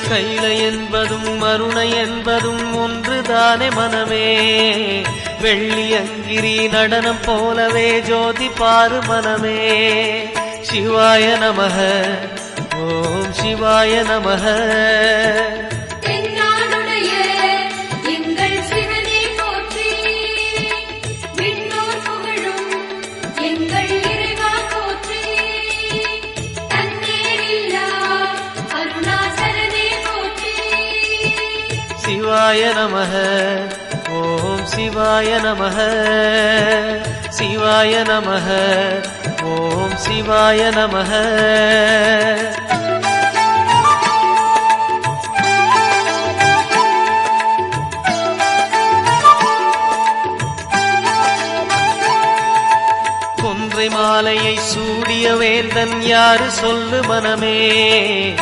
கைலை என்பதும் மருணை என்பதும் ஒன்றுதானே மனமே. வெள்ளியங்கிரி நடனம் போலவே ஜோதி பாரு மனமே. சிவாய நமக ஓம் சிவாய நமக. சிவாய நமக ஓம் சிவாய நமக. சிவாய நமக ஓம் சிவாய நமக. கொன்றை மாலையை சூடிய வேந்தன் யாரு சொல்லு மனமே.